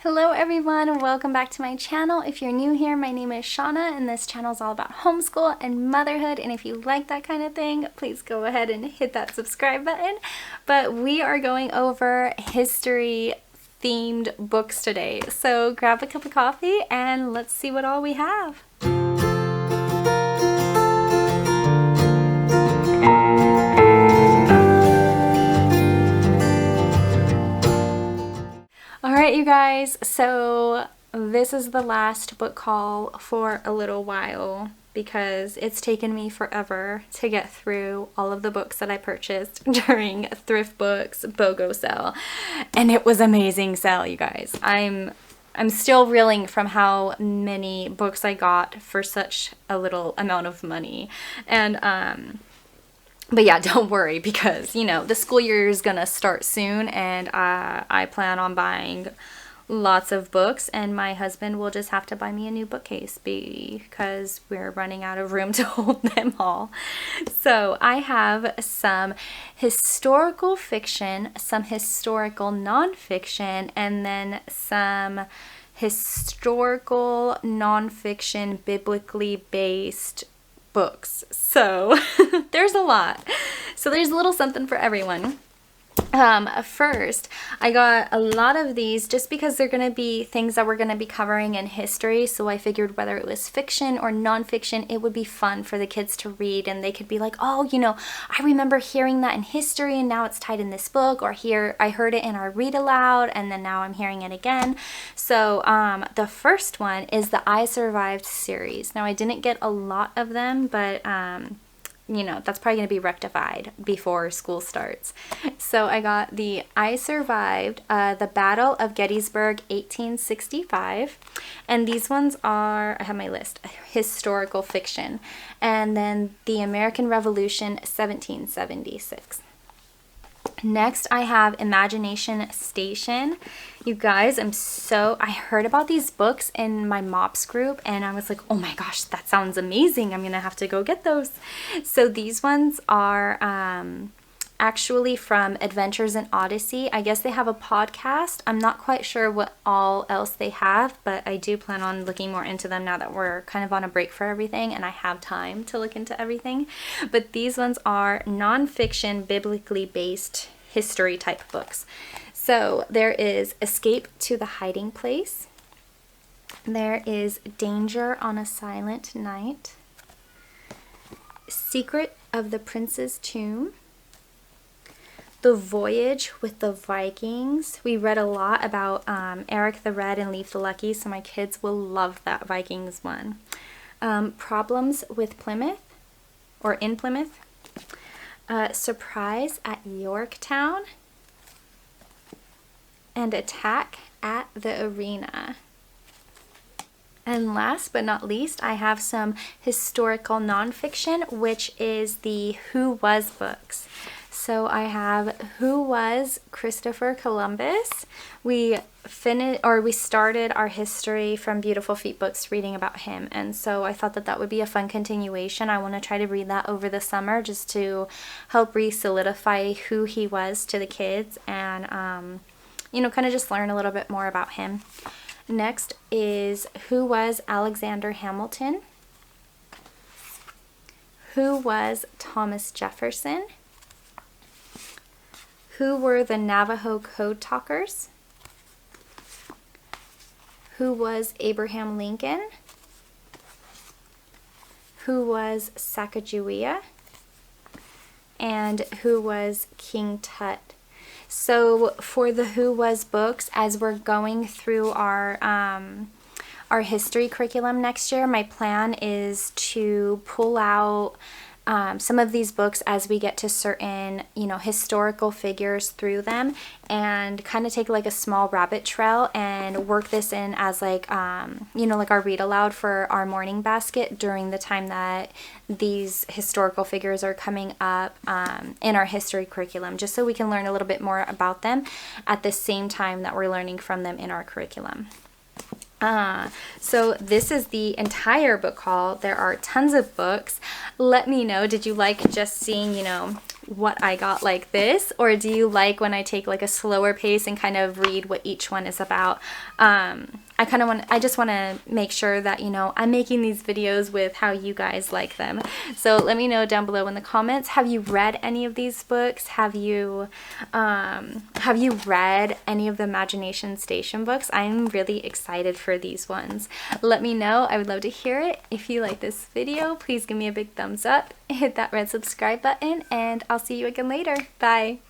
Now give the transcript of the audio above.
Hello everyone and welcome back to my channel. If you're new here, my name is Shauna and this channel is all about homeschool and motherhood, and if you like that kind of thing, please go ahead and hit that subscribe button. But we are going over history themed books today, so grab a cup of coffee and let's see what all we have. Alright you guys, so this is the last book haul for a little while because it's taken me forever to get through all of the books that I purchased during Thrift Books BOGO sale. And it was amazing sale, you guys. I'm still reeling from how many books I got for such a little amount of money. And but yeah, don't worry because, you know, the school year is gonna start soon and I plan on buying lots of books, and my husband will just have to buy me a new bookcase because we're running out of room to hold them all. So I have some historical fiction, some historical nonfiction, and then some historical nonfiction biblically based books. So there's a lot. So there's a little something for everyone. First, I got a lot of these just because they're going to be things that we're going to be covering in history. So I figured whether it was fiction or nonfiction, it would be fun for the kids to read, and they could be like, oh, you know, I remember hearing that in history and now it's tied in this book, or here I heard it in our read aloud and then now I'm hearing it again. So the first one is the I Survived series. Now I didn't get a lot of them, but you know, that's probably going to be rectified before school starts. So I got the I Survived, the Battle of Gettysburg, 1865. And these ones are, I have my list, historical fiction. And then the American Revolution, 1776. Next, I have Imagination Station. You guys, I heard about these books in my MOPS group and I was like, oh my gosh, that sounds amazing. I'm gonna have to go get those. So these ones are actually from Adventures in Odyssey. I guess they have a podcast. I'm not quite sure what all else they have, but I do plan on looking more into them now that we're kind of on a break for everything and I have time to look into everything. But these ones are nonfiction, biblically based history type books. So there is Escape to the Hiding Place. There is Danger on a Silent Night. Secret of the Prince's Tomb. The Voyage with the Vikings. We read a lot about Eric the Red and Leif the Lucky, so my kids will love that Vikings one. Problems with Plymouth, or in Plymouth. Surprise at Yorktown. And Attack at the Arena. And last but not least, I have some historical nonfiction, which is the Who Was books. So I have Who Was Christopher Columbus. We started our history from Beautiful Feet books reading about him, and so I thought that would be a fun continuation. I want to try to read that over the summer just to help re-solidify who he was to the kids and you know, kind of just learn a little bit more about him. Next is Who Was Alexander Hamilton? Who Was Thomas Jefferson? Who Were the Navajo Code Talkers? Who Was Abraham Lincoln? Who Was Sacagawea? And Who Was King Tut? So for the Who Was books, as we're going through our history curriculum next year, my plan is to pull out some of these books as we get to certain, you know, historical figures through them and kind of take like a small rabbit trail and work this in as like, you know, like our read aloud for our morning basket during the time that these historical figures are coming up in our history curriculum, just so we can learn a little bit more about them at the same time that we're learning from them in our curriculum. So this is the entire book haul. There are tons of books. Let me know, did you like just seeing, you know, what I got like this, or do you like when I take like a slower pace and kind of read what each one is about? I just want to make sure that, you know, I'm making these videos with how you guys like them. So let me know down below in the comments. Have you read any of these books? Have you read any of the Imagination Station books? I'm really excited for these ones. Let me know. I would love to hear it. If you like this video, please give me a big thumbs up, hit that red subscribe button, and I'll see you again later. Bye.